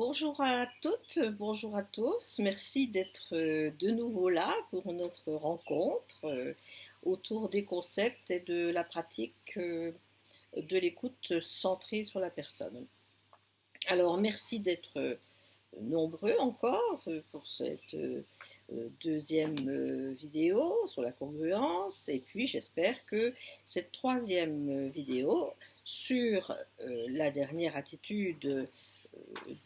Bonjour à toutes, bonjour à tous. Merci d'être de nouveau là pour notre rencontre autour des concepts et de la pratique de l'écoute centrée sur la personne. Alors, merci d'être nombreux encore pour cette deuxième vidéo sur la congruence. Et puis, j'espère que cette troisième vidéo sur la dernière attitude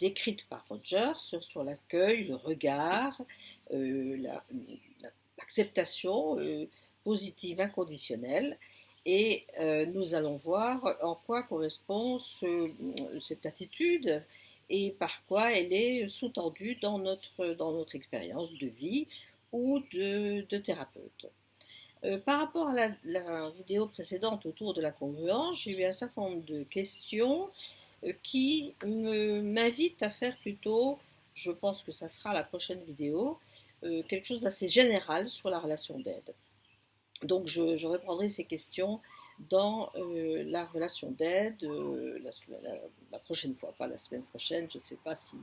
décrite par Rogers sur l'accueil, le regard, l'acceptation positive inconditionnelle. Et nous allons voir en quoi correspond cette attitude et par quoi elle est sous-tendue dans notre expérience de vie ou de thérapeute. Par rapport à la vidéo précédente autour de la congruence, j'ai eu un certain nombre de questions qui m'invite à faire plutôt, je pense que ça sera la prochaine vidéo, quelque chose d'assez général sur la relation d'aide. Donc je reprendrai ces questions dans la relation d'aide la prochaine fois, pas la semaine prochaine, je ne sais pas si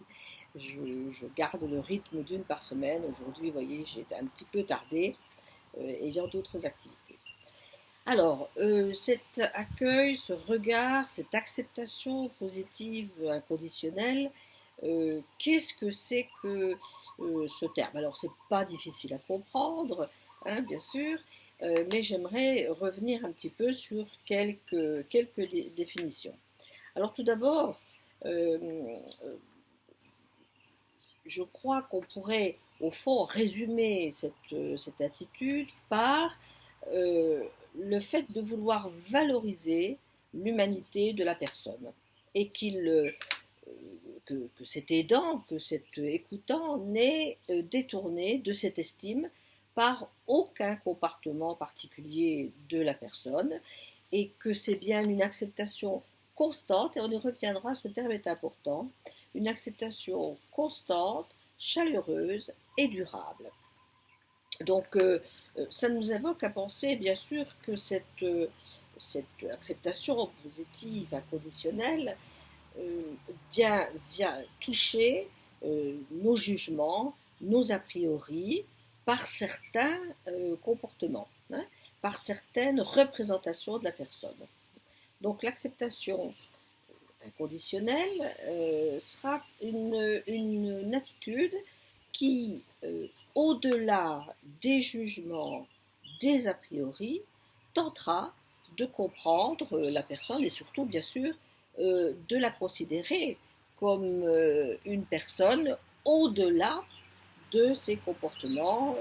je garde le rythme d'une par semaine. Aujourd'hui, vous voyez, j'ai un petit peu tardé, ayant d'autres activités. Alors, cet accueil, ce regard, cette acceptation positive inconditionnelle, qu'est-ce que c'est que ce terme? Alors, c'est pas difficile à comprendre, hein, bien sûr, mais j'aimerais revenir un petit peu sur quelques définitions. Alors, tout d'abord, euh, je crois qu'on pourrait, au fond, résumer cette attitude par euh, le fait de vouloir valoriser l'humanité de la personne et que cet aidant, que cet écoutant n'est détourné de cette estime par aucun comportement particulier de la personne et que c'est bien une acceptation constante, et on y reviendra, ce terme est important, une acceptation constante, chaleureuse et durable. Donc, ça nous évoque à penser, bien sûr, que cette acceptation positive, inconditionnelle, vient toucher nos jugements, nos a priori, par certains comportements, hein, par certaines représentations de la personne. Donc, l'acceptation inconditionnelle sera une attitude qui, au-delà des jugements, des a priori, tentera de comprendre la personne et surtout, bien sûr, de la considérer comme une personne au-delà de ses comportements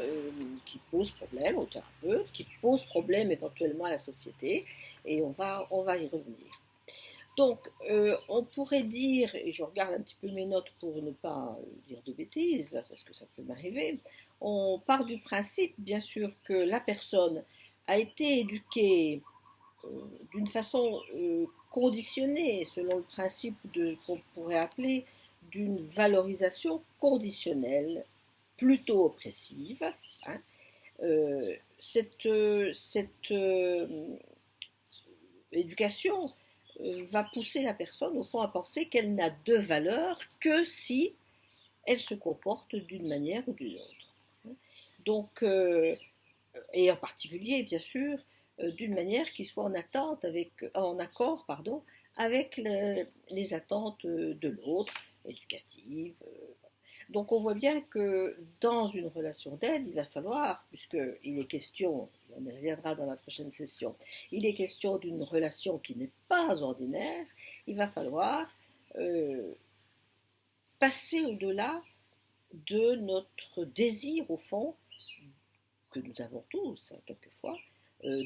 qui posent problème au thérapeute, qui posent problème éventuellement à la société, et on va y revenir. Donc, on pourrait dire, et je regarde un petit peu mes notes pour ne pas dire de bêtises, parce que ça peut m'arriver, on part du principe, bien sûr, que la personne a été éduquée euh, d'une façon conditionnée, selon le principe qu'on pourrait appeler d'une valorisation conditionnelle, plutôt oppressive. Hein. Cette éducation va pousser la personne au fond à penser qu'elle n'a de valeur que si elle se comporte d'une manière ou d'une autre. Donc, et en particulier, bien sûr, d'une manière qui soit en accord, pardon, avec les attentes de l'autre, éducative. Donc on voit bien que dans une relation d'aide, il va falloir, puisqu'il est question, on y reviendra dans la prochaine session, il est question d'une relation qui n'est pas ordinaire, il va falloir euh, passer au-delà de notre désir, au fond, que nous avons tous, hein, quelquefois,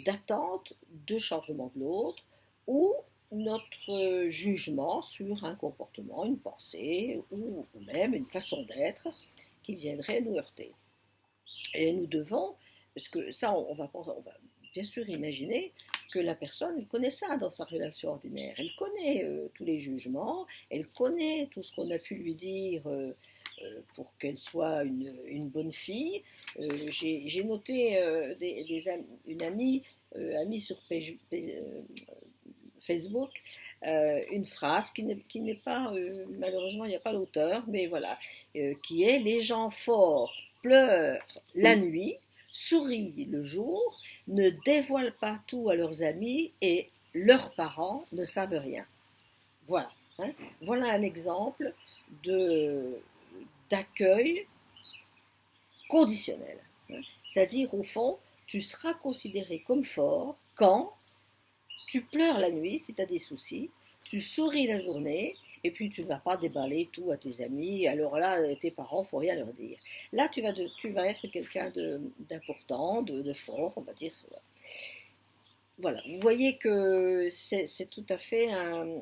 d'attente, de changement de l'autre, ou notre jugement sur un comportement, une pensée, ou même une façon d'être qui viendrait nous heurter. Et nous devons, parce que ça, on va bien sûr imaginer que la personne, elle connaît ça dans sa relation ordinaire. Elle connaît tous les jugements, elle connaît tout ce qu'on a pu lui dire pour qu'elle soit une bonne fille. J'ai noté une amie sur Facebook une phrase qui n'est pas, malheureusement il n'y a pas l'auteur, mais voilà, qui est: les gens forts pleurent la nuit, sourient le jour, ne dévoilent pas tout à leurs amis et leurs parents ne savent rien. Voilà, hein. Voilà un exemple de, d'accueil conditionnel, hein. C'est-à-dire, au fond, tu seras considéré comme fort quand tu pleures la nuit si tu as des soucis, tu souris la journée, et puis tu ne vas pas déballer tout à tes amis. Alors là, tes parents, il ne faut rien leur dire. Là, tu vas être quelqu'un d'important, de fort, on va dire. Voilà, vous voyez que c'est tout à fait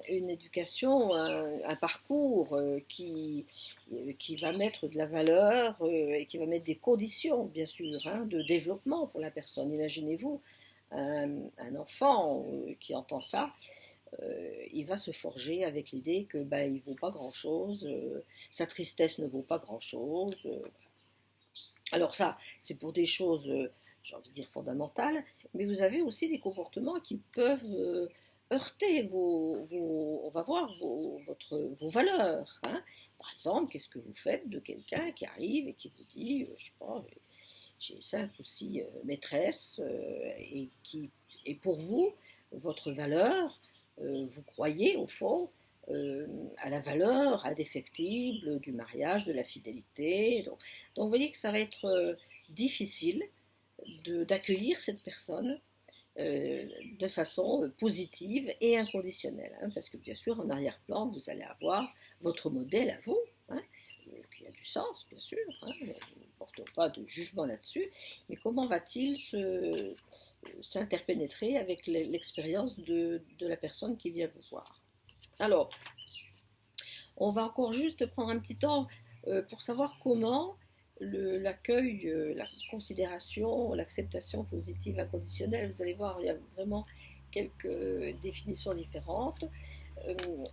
une éducation, un parcours qui va mettre de la valeur et qui va mettre des conditions, bien sûr, hein, de développement pour la personne. Imaginez-vous un enfant qui entend ça, il va se forger avec l'idée que ben, il ne vaut pas grand-chose, sa tristesse ne vaut pas grand-chose. Alors ça, c'est pour des choses, j'ai envie de dire, fondamentales, mais vous avez aussi des comportements qui peuvent heurter on va voir, vos valeurs, hein. Par exemple, qu'est-ce que vous faites de quelqu'un qui arrive et qui vous dit, je sais pas, j'ai 5 ou 6 maîtresses, et pour vous, votre valeur, vous croyez au fond à la valeur indéfectible du mariage, de la fidélité. Donc vous voyez que ça va être difficile d'accueillir cette personne de façon positive et inconditionnelle, hein, parce que bien sûr en arrière-plan vous allez avoir votre modèle à vous, hein, qui a du sens bien sûr, hein, nous ne portons pas de jugement là-dessus, mais comment va-t-il s'interpénétrer avec l'expérience de la personne qui vient vous voir. Alors, on va encore juste prendre un petit temps pour savoir comment l'accueil, la considération, l'acceptation positive inconditionnelle, vous allez voir, il y a vraiment quelques définitions différentes,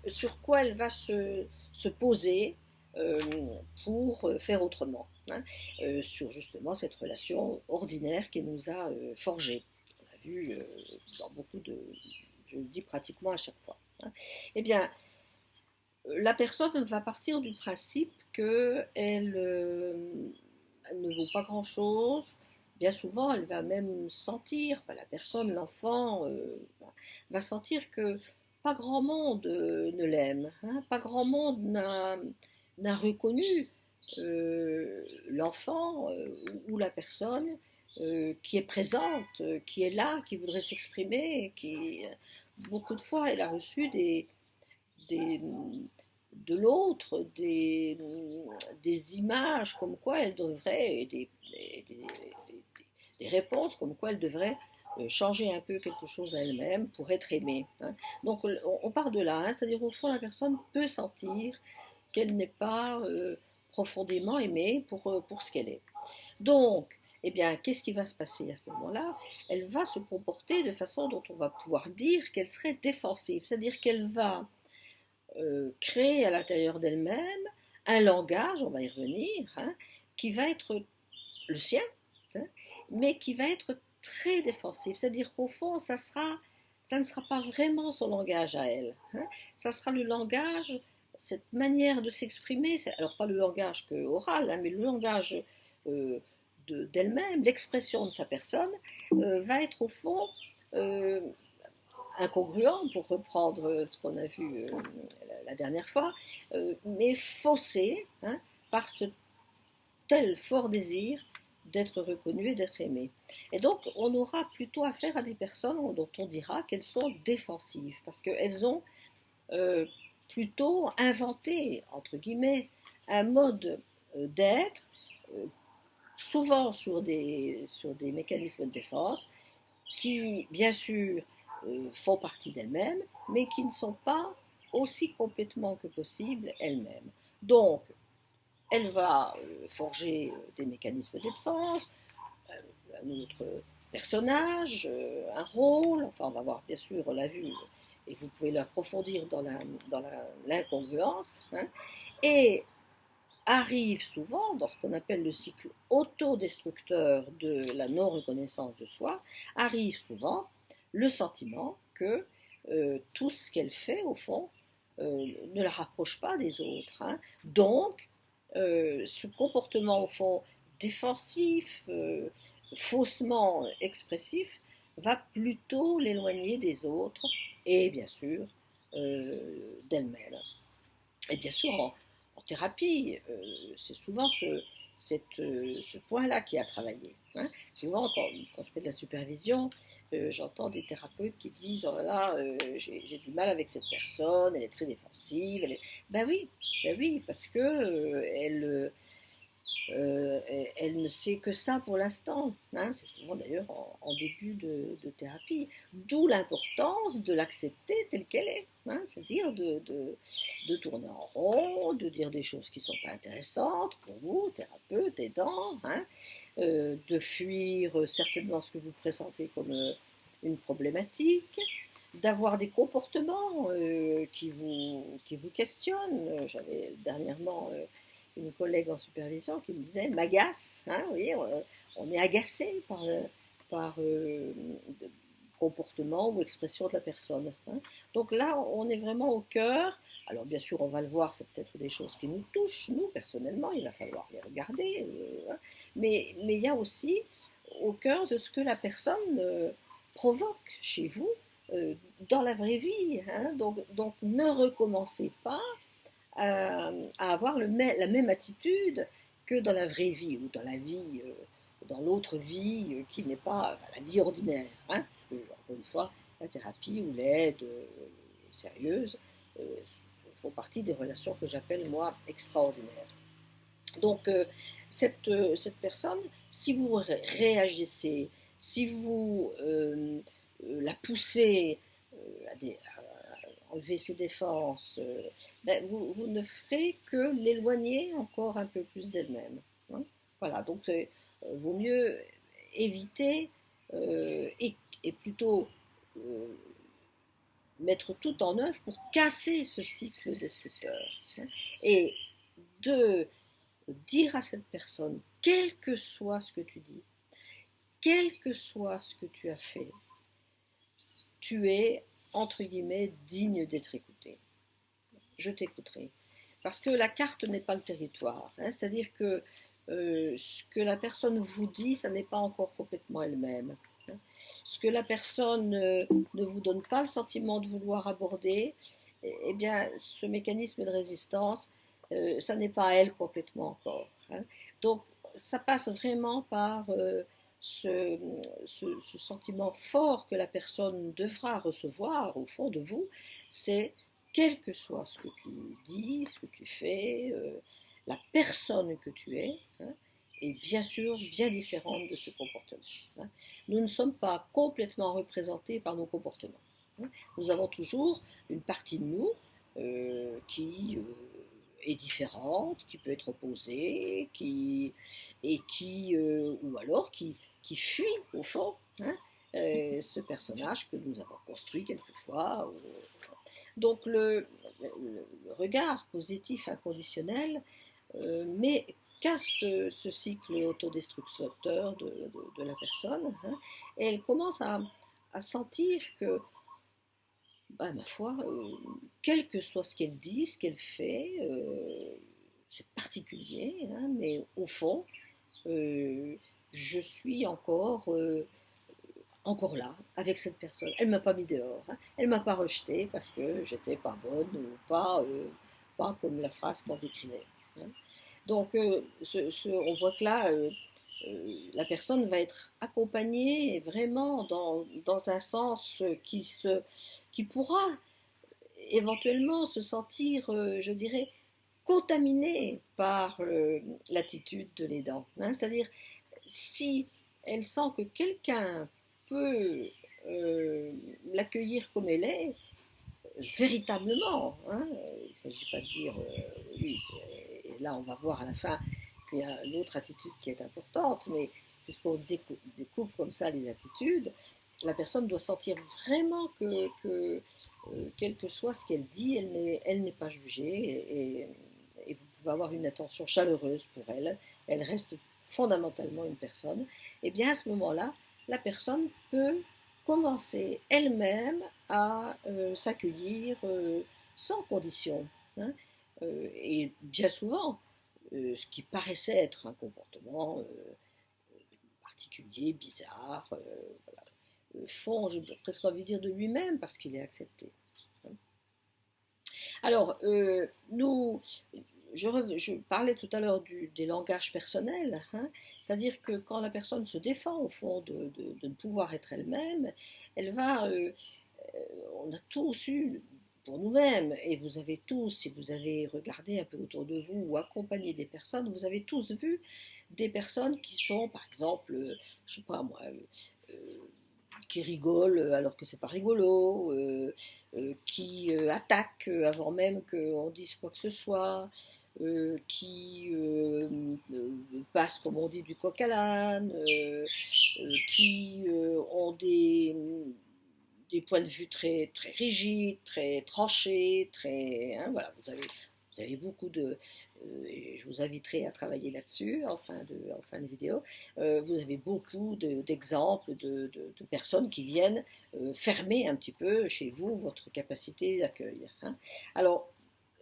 sur quoi elle va se poser pour faire autrement, hein, sur justement cette relation ordinaire qui nous a forgés. On l'a vu dans beaucoup je le dis pratiquement à chaque fois, hein. Eh bien, la personne va partir du principe qu'elle ne vaut pas grand-chose. Bien souvent, elle va même sentir, enfin, la personne, l'enfant, va sentir que pas grand monde ne l'aime, hein, pas grand monde n'a reconnu l'enfant ou la personne qui est présente, qui est là, qui voudrait s'exprimer, beaucoup de fois, elle a reçu des, de l'autre des images comme quoi elle devrait, des réponses comme quoi elle devrait changer un peu quelque chose à elle-même pour être aimée, hein. Donc on part de là, hein, c'est-à-dire au fond la personne peut sentir qu'elle n'est pas profondément aimée pour ce qu'elle est. Donc, eh bien, qu'est-ce qui va se passer à ce moment-là? Elle va se comporter de façon dont on va pouvoir dire qu'elle serait défensive, c'est-à-dire qu'elle va créer à l'intérieur d'elle-même un langage, on va y revenir, hein, qui va être le sien, hein, mais qui va être très défensif. C'est-à-dire qu'au fond, ça ne sera pas vraiment son langage à elle, hein. Ça sera le langage, cette manière de s'exprimer, alors pas le langage oral, hein, mais le langage d'elle-même, l'expression de sa personne, va être au fond incongruent, pour reprendre ce qu'on a vu la dernière fois, mais faussé, hein, par ce tel fort désir d'être reconnu et d'être aimé. Et donc, on aura plutôt affaire à des personnes dont on dira qu'elles sont défensives, parce qu'elles ont plutôt inventé, entre guillemets, un mode d'être, souvent sur des mécanismes de défense, qui, bien sûr, font partie d'elles-mêmes, mais qui ne sont pas aussi complètement que possible elles-mêmes. Donc, elle va forger des mécanismes de défense, un autre personnage, un rôle, enfin on va voir bien sûr, on l'a vu, et vous pouvez l'approfondir dans l'incongruence, hein, et arrive souvent, dans ce qu'on appelle le cycle autodestructeur de la non-reconnaissance de soi, arrive souvent le sentiment que tout ce qu'elle fait, au fond, ne la rapproche pas des autres. Hein. Donc, ce comportement, au fond, défensif, faussement expressif, va plutôt l'éloigner des autres et bien sûr d'elle-même. Et bien sûr, en thérapie, c'est souvent ce point-là qui a travaillé. Hein. Souvent, quand je fais de la supervision, j'entends des thérapeutes qui disent oh là, j'ai du mal avec cette personne, elle est très défensive. Ben oui, parce que elle ne sait que ça pour l'instant. Hein. C'est souvent d'ailleurs en début de thérapie. D'où l'importance de l'accepter telle qu'elle est. Hein. C'est-à-dire de tourner en rond, de dire des choses qui ne sont pas intéressantes pour vous, thérapeute, aidant, hein. De fuir certainement ce que vous présentez comme une problématique, d'avoir des comportements qui vous questionnent. J'avais dernièrement une collègue en supervision qui me disait m'agace, hein, oui, on est agacé par comportement ou expression de la personne. Hein. Donc là, on est vraiment au cœur. Alors bien sûr, on va le voir, c'est peut-être des choses qui nous touchent, nous personnellement, il va falloir les regarder. Hein. Mais il y a aussi au cœur de ce que la personne provoque chez vous dans la vraie vie. Hein. Donc ne recommencez pas à avoir la même attitude que dans la vraie vie ou dans la vie, dans l'autre vie qui n'est pas la vie ordinaire. Hein, parce que, encore une fois, la thérapie ou l'aide sérieuse font partie des relations que j'appelle, moi, extraordinaires. Donc, cette personne, si vous réagissez, si vous la poussez à enlever ses défenses, ben vous ne ferez que l'éloigner encore un peu plus d'elle-même. Hein. Voilà, donc vaut mieux éviter et plutôt mettre tout en œuvre pour casser ce cycle destructeur. Hein. Et de dire à cette personne, quel que soit ce que tu dis, quel que soit ce que tu as fait, tu es, entre guillemets, digne d'être écouté. Je t'écouterai. Parce que la carte n'est pas le territoire. Hein, c'est-à-dire que ce que la personne vous dit, ça n'est pas encore complètement elle-même. Hein. Ce que la personne ne vous donne pas le sentiment de vouloir aborder, eh bien, ce mécanisme de résistance, ça n'est pas elle complètement encore. Hein. Donc, ça passe vraiment par ce sentiment fort que la personne devra recevoir au fond de vous, c'est quel que soit ce que tu dis, ce que tu fais, la personne que tu es, hein, est bien sûr bien différente de ce comportement. Hein. Nous ne sommes pas complètement représentés par nos comportements. Hein. Nous avons toujours une partie de nous qui est différente, qui peut être opposée, ou alors qui fuit au fond hein, ce personnage que nous avons construit quelquefois. Donc le regard positif inconditionnel casse ce cycle autodestructeur de la personne hein, et elle commence à sentir que bah, ma foi, quel que soit ce qu'elle dit, ce qu'elle fait, c'est particulier, hein, mais au fond, je suis encore là avec cette personne. Elle ne m'a pas mis dehors, hein. Elle ne m'a pas rejeté parce que j'étais pas bonne ou pas comme la phrase qu'on décrivait. Hein. Donc, on voit que là, la personne va être accompagnée vraiment dans un sens qui pourra éventuellement se sentir, je dirais, contaminée par l'attitude de l'aidant. Hein. C'est-à-dire, si elle sent que quelqu'un peut l'accueillir comme elle est, véritablement, hein, il ne s'agit pas de dire, oui, et là on va voir à la fin qu'il y a l'autre attitude qui est importante, mais puisqu'on découvre comme ça les attitudes, la personne doit sentir vraiment que quel que soit ce qu'elle dit, elle n'est pas jugée et vous pouvez avoir une attention chaleureuse pour elle. Elle reste fondamentalement une personne. Et bien à ce moment-là, la personne peut commencer elle-même à s'accueillir sans condition. Hein. Et bien souvent, ce qui paraissait être un comportement particulier, bizarre, voilà, fond, j'ai presque envie de dire de lui-même parce qu'il est accepté. Alors, je parlais tout à l'heure des langages personnels, hein, c'est-à-dire que quand la personne se défend au fond de ne pouvoir être elle-même, elle va, on a tous eu pour nous-mêmes, et vous avez tous, si vous avez regardé un peu autour de vous ou accompagné des personnes, vous avez tous vu des personnes qui sont, par exemple, je sais pas moi, euh, qui rigolent alors que c'est pas rigolo, qui attaquent avant même qu'on dise quoi que ce soit, qui passent, comme on dit, du coq à l'âne, qui ont des points de vue très, très rigides, très tranchés, très, hein, voilà, vous avez beaucoup de, et je vous inviterai à travailler là-dessus en fin de vidéo, vous avez beaucoup d'exemples de personnes qui viennent fermer un petit peu chez vous votre capacité d'accueil. Hein. Alors,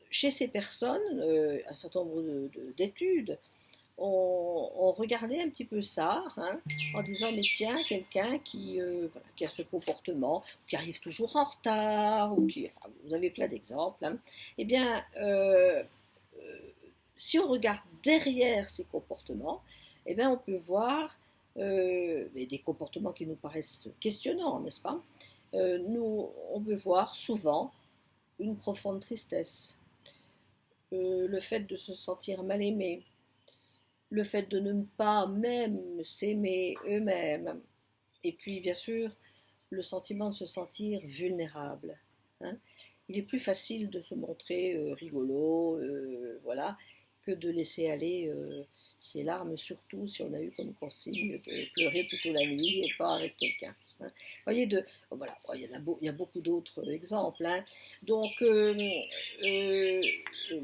chez ces personnes, un certain nombre d'études on regardait un petit peu ça, hein, en disant mais tiens, quelqu'un voilà, qui a ce comportement, qui arrive toujours en retard, ou qui, enfin, vous avez plein d'exemples, hein, eh bien, si on regarde derrière ces comportements, eh bien, on peut voir des comportements qui nous paraissent questionnants, n'est-ce pas? On peut voir souvent une profonde tristesse, le fait de se sentir mal aimé, le fait de ne pas même s'aimer eux-mêmes, et puis bien sûr le sentiment de se sentir vulnérable. Hein. Il est plus facile de se montrer rigolo, voilà, que de laisser aller ses larmes, surtout si on a eu comme consigne de pleurer plutôt la nuit et pas avec quelqu'un. Hein. Vous voyez, voilà, il y a beaucoup d'autres exemples. Hein. Donc,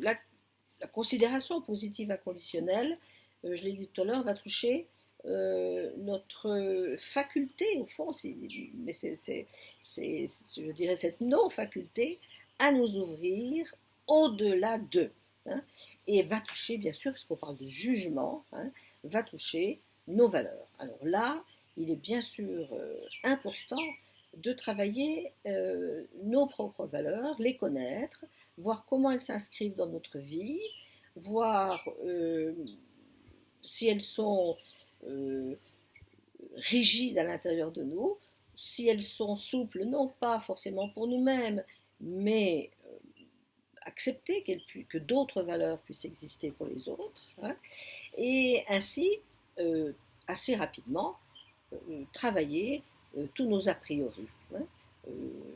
la considération positive inconditionnelle, je l'ai dit tout à l'heure, va toucher notre faculté, au fond, mais je dirais cette non-faculté à nous ouvrir au-delà d'eux. Hein, et va toucher, bien sûr, puisqu'on parle de jugement, hein, va toucher nos valeurs. Alors là, il est bien sûr important de travailler nos propres valeurs, les connaître, voir comment elles s'inscrivent dans notre vie, voir si elles sont rigides à l'intérieur de nous, si elles sont souples, non pas forcément pour nous-mêmes, mais accepter que d'autres valeurs puissent exister pour les autres, hein, et ainsi, assez rapidement, travailler tous nos a priori. Hein.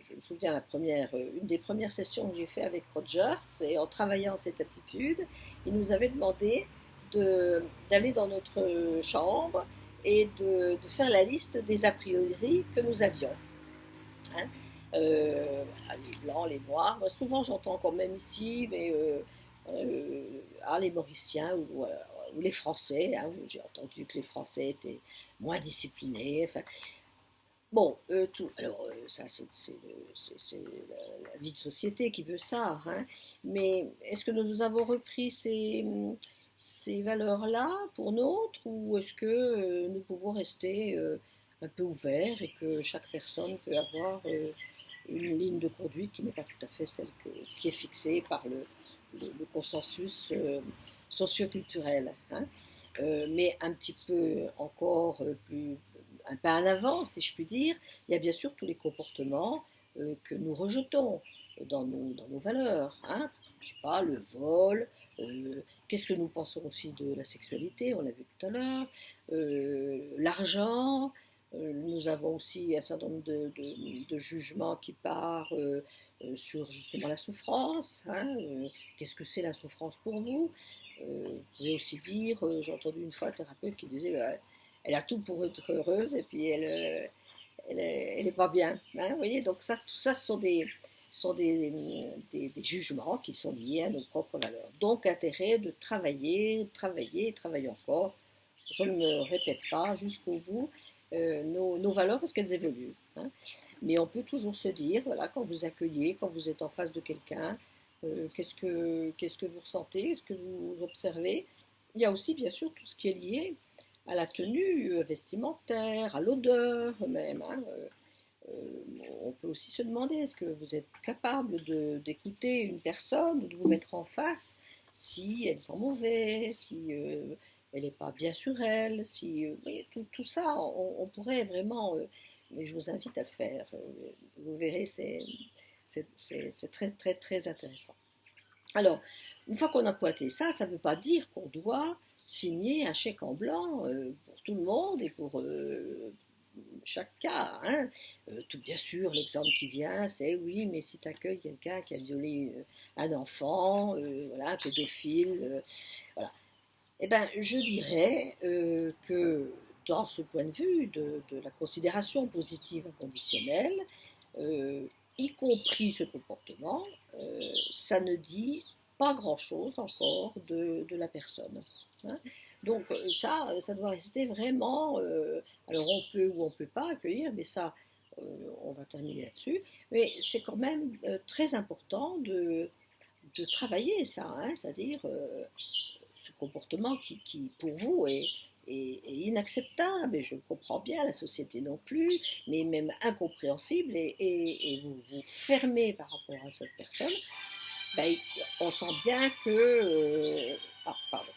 Je me souviens, une des premières sessions que j'ai fait avec Rogers, et en travaillant cette attitude, il nous avait demandé d'aller dans notre chambre et de faire la liste des a priori que nous avions. Hein. Voilà, les blancs, les noirs. Moi, souvent, j'entends quand même ici, mais les Mauriciens ou les Français. Hein, j'ai entendu que les Français étaient moins disciplinés. Enfin, bon, alors ça, c'est la vie de société qui veut ça. Hein, mais est-ce que nous avons repris ces valeurs-là pour nôtres, ou est-ce que nous pouvons rester un peu ouverts et que chaque personne peut avoir une ligne de conduite qui n'est pas tout à fait celle qui est fixée par le consensus socioculturel, hein, mais un petit peu encore un pas en avant, si je puis dire. Il y a bien sûr tous les comportements que nous rejetons dans nos valeurs. Hein. Je ne sais pas, le vol, qu'est-ce que nous pensons aussi de la sexualité, on l'a vu tout à l'heure, l'argent. Nous avons aussi un certain nombre de jugements qui partent sur justement la souffrance. Hein, qu'est-ce que c'est la souffrance pour vous? Vous pouvez aussi dire, j'ai entendu une fois un thérapeute qui disait elle a tout pour être heureuse et puis elle est pas bien. Hein, vous voyez, donc tout ça, ce sont des jugements qui sont liés à nos propres valeurs. Donc, intérêt de travailler, travailler, travailler encore. Je ne me répète pas jusqu'au bout, nos valeurs parce qu'elles évoluent. Hein. Mais on peut toujours se dire, voilà, quand vous accueillez, quand vous êtes en face de quelqu'un, qu'est-ce que vous ressentez, qu'est-ce que vous observez. Il y a aussi, bien sûr, tout ce qui est lié à la tenue vestimentaire, à l'odeur même. Hein. On peut aussi se demander, est-ce que vous êtes capable d'écouter une personne, de vous mettre en face, si elle sent mauvais, si elle n'est pas bien sur elle, si vous voyez, tout ça, on pourrait vraiment, mais je vous invite à le faire. Vous verrez, c'est très très très intéressant. Alors, une fois qu'on a pointé ça, ça ne veut pas dire qu'on doit signer un chèque en blanc pour tout le monde et pour chaque cas. Hein. Tout bien sûr, l'exemple qui vient, c'est oui, mais si tu accueilles quelqu'un qui a violé un enfant, voilà, un pédophile, voilà. Eh ben, je dirais que dans ce point de vue de la considération positive inconditionnelle, euh, y compris ce comportement, ça ne dit pas grand-chose encore de la personne. Hein. Donc ça doit rester vraiment. Alors on peut ou on ne peut pas accueillir, mais ça, on va terminer là-dessus. Mais c'est quand même très important de travailler ça, hein, c'est-à-dire ce comportement qui pour vous est inacceptable, et je comprends bien, la société non plus, mais même incompréhensible, et vous vous fermez par rapport à cette personne, ben, on sent bien que... ah, pardon.